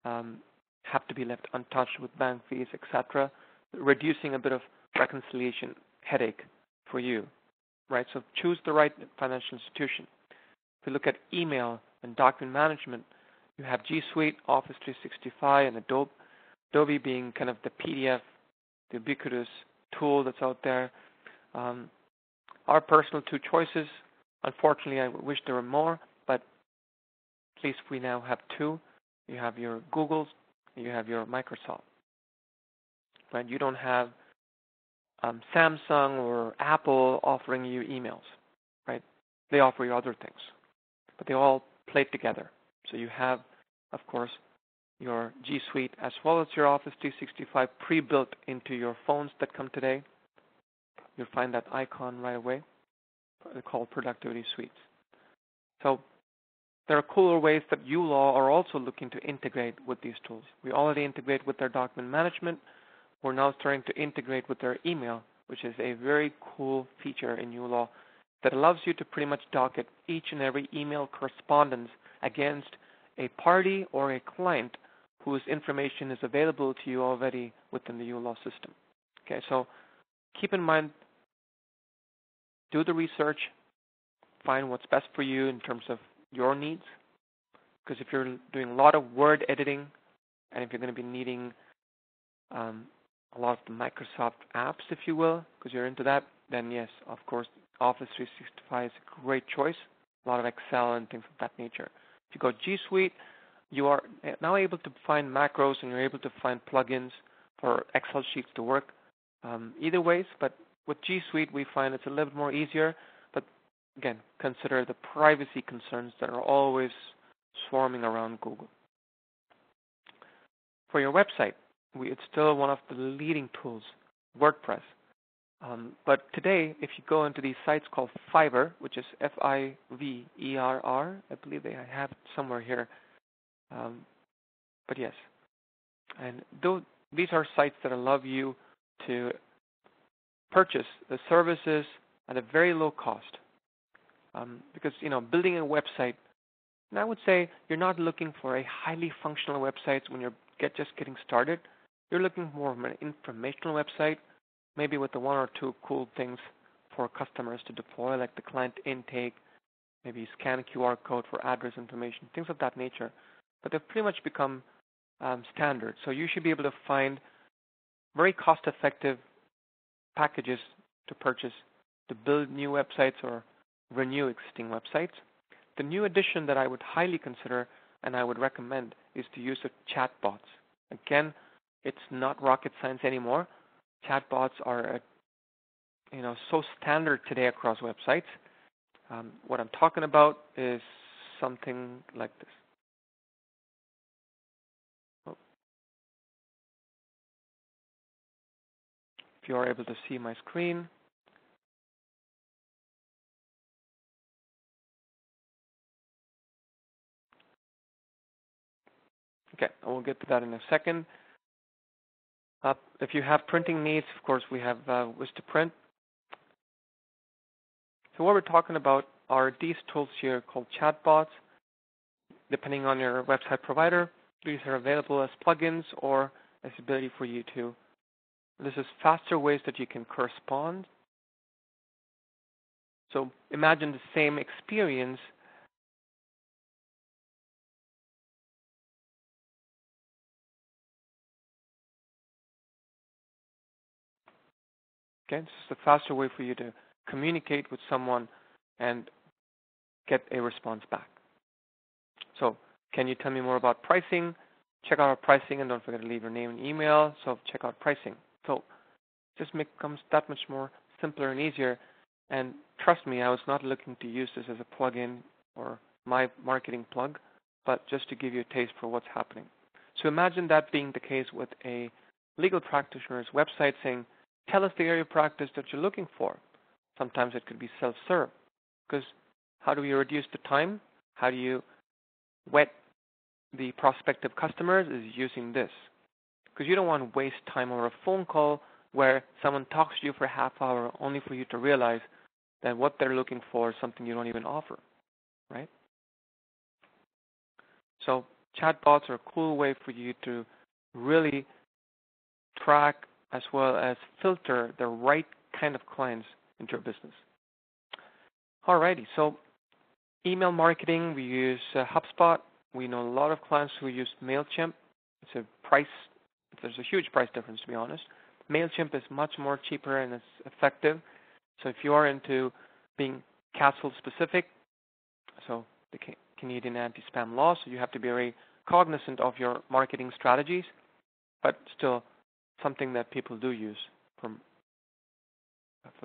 have to be left untouched with bank fees, etc., reducing a bit of reconciliation headache for you, right? So choose the right financial institution. If you look at email and document management, you have G Suite, Office 365, and Adobe being kind of the PDF, the ubiquitous tool that's out there. Our personal two choices, unfortunately, I wish there were more, but at least we now have two. You have your Google's, you have your Microsoft. Right? You don't have Samsung or Apple offering you emails, right? They offer you other things, but they all play together. So you have, of course, your G Suite as well as your Office 365 pre-built into your phones that come today. You'll find that icon right away. They're called productivity suites. So there are cooler ways that uLaw are also looking to integrate with these tools. We already integrate with their document management. We're now starting to integrate with their email, which is a very cool feature in uLaw that allows you to pretty much docket each and every email correspondence against a party or a client whose information is available to you already within the uLaw system. Okay, so keep in mind, do the research, find what's best for you in terms of your needs. Because if you're doing a lot of word editing, and if you're going to be needing a lot of the Microsoft apps, if you will, because you're into that, then yes, of course, Office 365 is a great choice. A lot of Excel and things of that nature. If you go G Suite, you are now able to find macros and you're able to find plugins for Excel sheets to work either ways. But with G Suite, we find it's a little bit more easier. But again, consider the privacy concerns that are always swarming around Google. For your website, it's still one of the leading tools, WordPress. But today, if you go into these sites called Fiverr, which is Fiverr, I believe I have it somewhere here. But yes, and these are sites that allow you to purchase the services at a very low cost. Because, building a website, and I would say you're not looking for a highly functional website when you're just getting started. You're looking more of an informational website, maybe with the one or two cool things for customers to deploy, like the client intake, maybe scan a QR code for address information, things of that nature. But they've pretty much become standard. So you should be able to find very cost-effective packages to purchase to build new websites or renew existing websites. The new addition that I would highly consider and I would recommend is to use the chatbots. Again, it's not rocket science anymore. Chatbots are, so standard today across websites. What I'm talking about is something like this. If you are able to see my screen. Okay, I will get to that in a second. If you have printing needs, of course, we have Wiz2Print. So what we're talking about are these tools here called chatbots. Depending on your website provider, these are available as plugins or as ability for you to. This is faster ways that you can correspond. So imagine the same experience Okay, this is a faster way for you to communicate with someone and get a response back. So, can you tell me more about pricing? Check out our pricing, and don't forget to leave your name and email. So, check out pricing. So, just becomes that much more simpler and easier. And trust me, I was not looking to use this as a plug-in or my marketing plug, but just to give you a taste for what's happening. So imagine that being the case with a legal practitioner's website saying, tell us the area of practice that you're looking for. Sometimes it could be self-serve, because how do we reduce the time? How do you vet the prospective customers is using this. Because you don't want to waste time over a phone call where someone talks to you for a half hour only for you to realize that what they're looking for is something you don't even offer, right? So chatbots are a cool way for you to really track as well as filter the right kind of clients into your business. Alrighty, so email marketing, we use HubSpot. We know a lot of clients who use MailChimp. There's a huge price difference, to be honest. MailChimp is much more cheaper and it's effective. So if you are into being castle specific, so the Canadian anti-spam law, so you have to be very cognizant of your marketing strategies, but still something that people do use for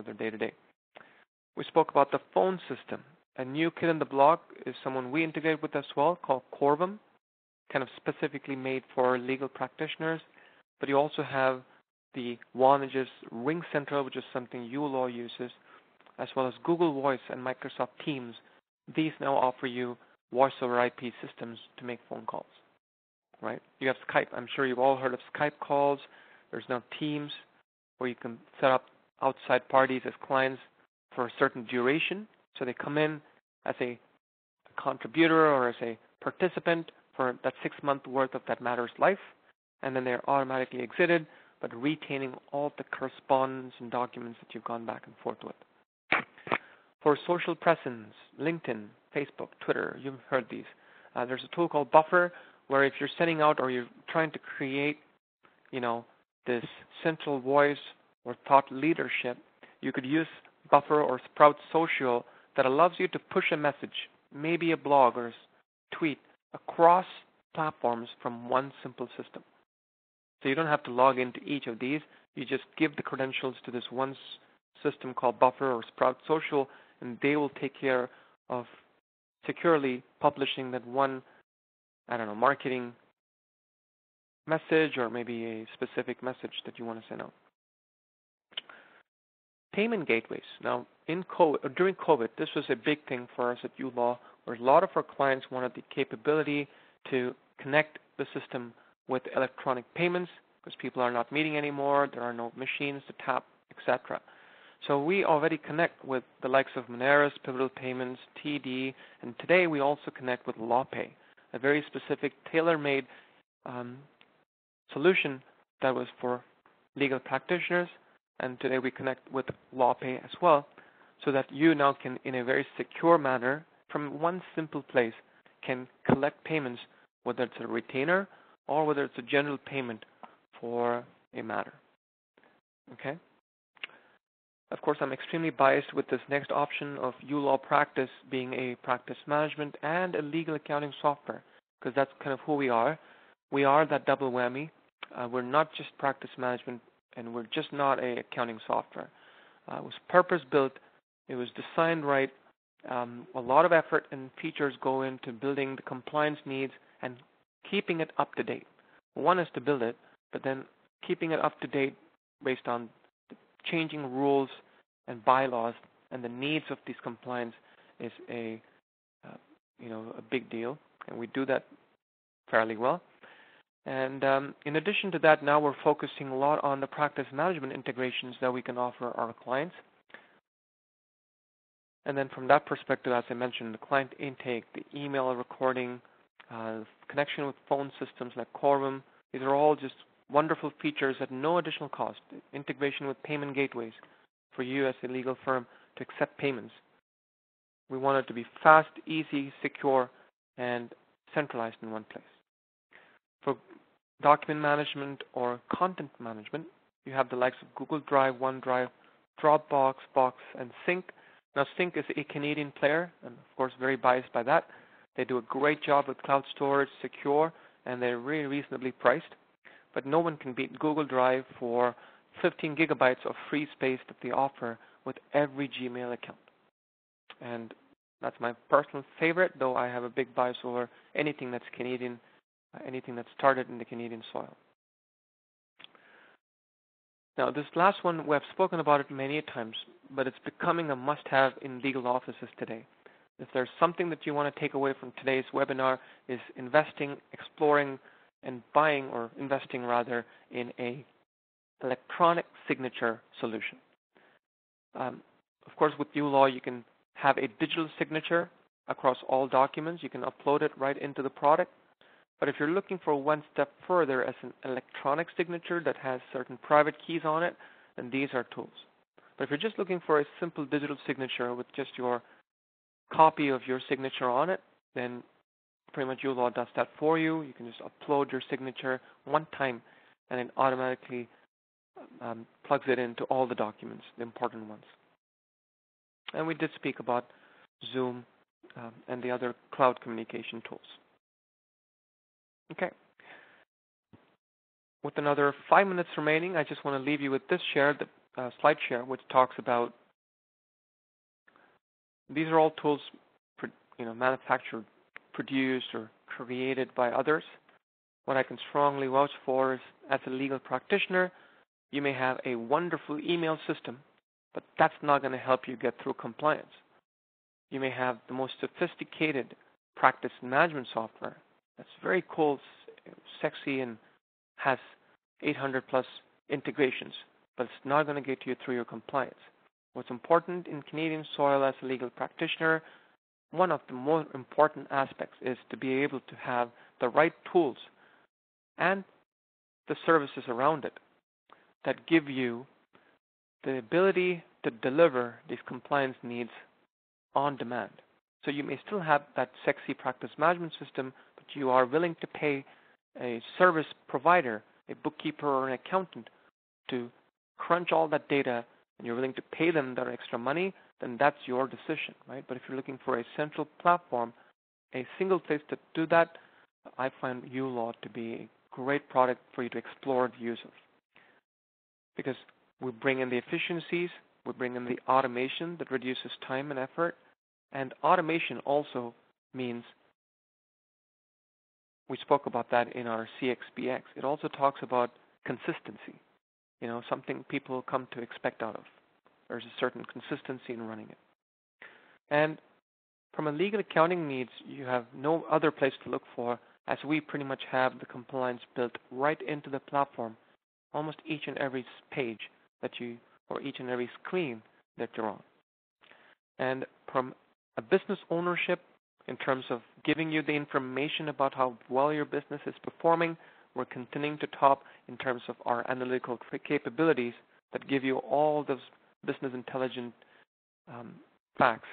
their day-to-day. We spoke about the phone system. A new kid in the block is someone we integrate with as well, called Corvum, kind of specifically made for legal practitioners. But you also have the Vonage's Ring Central, which is something uLaw uses, as well as Google Voice and Microsoft Teams. These now offer you voice over IP systems to make phone calls, right? You have Skype. I'm sure you've all heard of Skype calls. There's now Teams where you can set up outside parties as clients for a certain duration. So they come in as a contributor or as a participant for that 6-month worth of that matter's life, and then they're automatically exited, but retaining all the correspondence and documents that you've gone back and forth with. For social presence, LinkedIn, Facebook, Twitter, you've heard these. There's a tool called Buffer, where if you're sending out or you're trying to create, this central voice or thought leadership, you could use Buffer or Sprout Social that allows you to push a message, maybe a blog or a tweet, across platforms from one simple system. So you don't have to log into each of these. You just give the credentials to this one system called Buffer or Sprout Social, and they will take care of securely publishing that one, marketing message or maybe a specific message that you want to send out. Payment gateways. Now, during COVID, this was a big thing for us at uLaw, where a lot of our clients wanted the capability to connect the system with electronic payments because people are not meeting anymore, there are no machines to tap, etc. So we already connect with the likes of Moneris, Pivotal Payments, TD, and today we also connect with LawPay, a very specific tailor-made solution that was for legal practitioners, and today we connect with LawPay as well, so that you now can, in a very secure manner, from one simple place, can collect payments, whether it's a retainer or whether it's a general payment for a matter. Okay? Of course, I'm extremely biased with this next option of uLapractice being a practice management and a legal accounting software, because that's kind of who we are. We are that double whammy. We're not just practice management, and we're just not a accounting software. It was purpose-built. It was designed right. A lot of effort and features go into building the compliance needs and keeping it up to date. One is to build it, but then keeping it up to date based on the changing rules and bylaws and the needs of these compliance is a big deal, and we do that fairly well. And in addition to that, now we're focusing a lot on the practice management integrations that we can offer our clients. And then from that perspective, as I mentioned, the client intake, the email recording, connection with phone systems like Corvum, these are all just wonderful features at no additional cost. Integration with payment gateways for you as a legal firm to accept payments. We want it to be fast, easy, secure, and centralized in one place. For document management or content management, you have the likes of Google Drive, OneDrive, Dropbox, Box, and Sync. Now, Sync is a Canadian player, and of course, very biased by that. They do a great job with cloud storage, secure, and they're really reasonably priced. But no one can beat Google Drive for 15 gigabytes of free space that they offer with every Gmail account. And that's my personal favorite, though I have a big bias over anything that's Canadian, anything that's started in the Canadian soil. Now, this last one, we have spoken about it many times, but it's becoming a must-have in legal offices today. If there's something that you want to take away from today's webinar, is investing, exploring, and buying, or investing rather, in a electronic signature solution. Of course, with uLaw, you can have a digital signature across all documents. You can upload it right into the product. But if you're looking for one step further as an electronic signature that has certain private keys on it, then these are tools. But if you're just looking for a simple digital signature with just your copy of your signature on it, then pretty much uLaw does that for you. You can just upload your signature one time, and it automatically plugs it into all the documents, the important ones. And we did speak about Zoom and the other cloud communication tools. Okay. With another 5 minutes remaining, I just want to leave you with this slide share, which talks about these are all tools, manufactured, produced, or created by others. What I can strongly vouch for is, as a legal practitioner, you may have a wonderful email system, but that's not going to help you get through compliance. You may have the most sophisticated practice management software that's very cool, sexy, and has 800 plus integrations, but it's not going to get you through your compliance. What's important in Canadian soil as a legal practitioner, one of the more important aspects is to be able to have the right tools and the services around it that give you the ability to deliver these compliance needs on demand. So you may still have that sexy practice management system, but you are willing to pay a service provider, a bookkeeper or an accountant, to crunch all that data, and you're willing to pay them that extra money, then that's your decision, right? But if you're looking for a central platform, a single place to do that, I find uLaw to be a great product for you to explore the use of. Because we bring in the efficiencies, we bring in the automation that reduces time and effort, and automation also means, we spoke about that in our CXPX, it also talks about consistency, something people come to expect out of. There's a certain consistency in running it. And from a legal accounting needs, you have no other place to look for, as we pretty much have the compliance built right into the platform, almost each and every page or each and every screen that you're on. And from a business ownership, in terms of giving you the information about how well your business is performing, we're continuing to top in terms of our analytical capabilities that give you all those business intelligent facts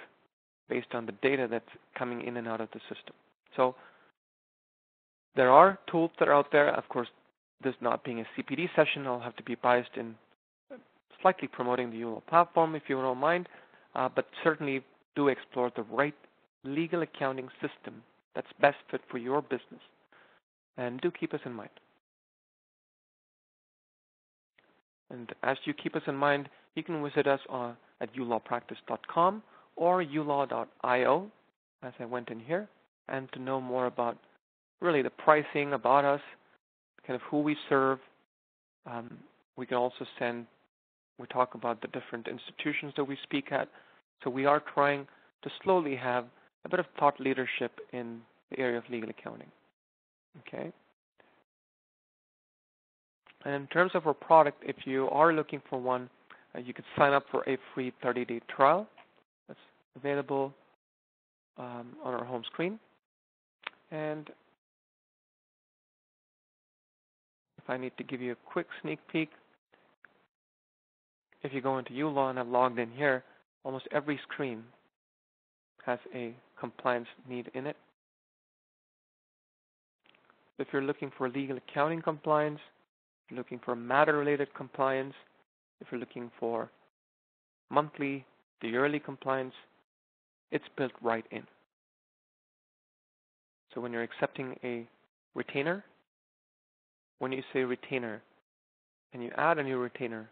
based on the data that's coming in and out of the system. So there are tools that are out there. Of course, this not being a CPD session, I'll have to be biased in slightly promoting the uLaw platform, if you don't mind, but certainly do explore the right legal accounting system that's best fit for your business. And do keep us in mind. And as you keep us in mind, you can visit us at ulawpractice.com or ulaw.io, as I went in here, and to know more about really the pricing, about us, kind of who we serve. We can also we talk about the different institutions that we speak at. So we are trying to slowly have a bit of thought leadership in the area of legal accounting. Okay. And in terms of our product, if you are looking for one, you could sign up for a free 30-day trial that's available on our home screen. And if I need to give you a quick sneak peek, if you go into uLaw and have logged in here, almost every screen has a compliance need in it. If you're looking for legal accounting compliance, if you're looking for matter-related compliance, if you're looking for monthly, the yearly compliance, it's built right in. So when you're accepting a retainer, when you say retainer and you add a new retainer,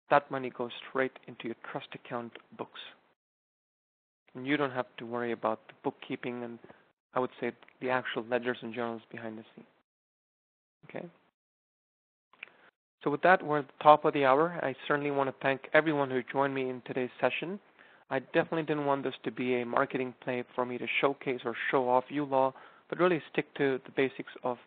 that money goes straight into your trust account books. And you don't have to worry about the bookkeeping and, I would say, the actual ledgers and journals behind the scene. Okay? So with that, we're at the top of the hour. I certainly want to thank everyone who joined me in today's session. I definitely didn't want this to be a marketing play for me to showcase or show off uLaw, but really stick to the basics of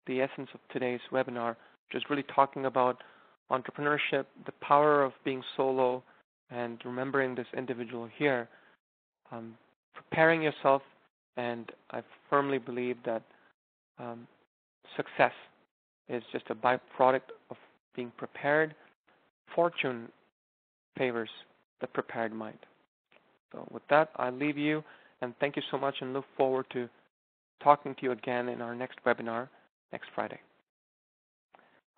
the essence of today's webinar, just really talking about entrepreneurship, the power of being solo, and remembering this individual here. Preparing yourself, and I firmly believe that success is just a byproduct of being prepared. Fortune favors the prepared mind. So with that, I leave you, and thank you so much, and look forward to talking to you again in our next webinar next Friday.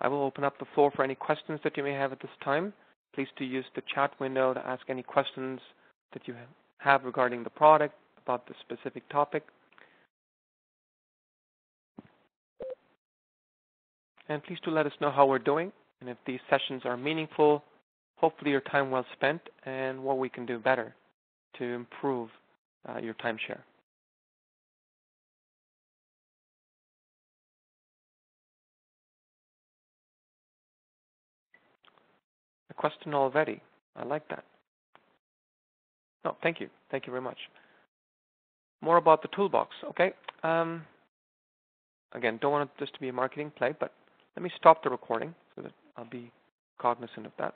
I will open up the floor for any questions that you may have at this time. Please do use the chat window to ask any questions that you have regarding the product, about the specific topic. And please do let us know how we're doing, and if these sessions are meaningful, hopefully your time well spent, and what we can do better to improve your timeshare. A question already. I like that. No, thank you. Thank you very much. More about the toolbox. Okay. Again, don't want this to be a marketing play, but let me stop the recording so that I'll be cognizant of that.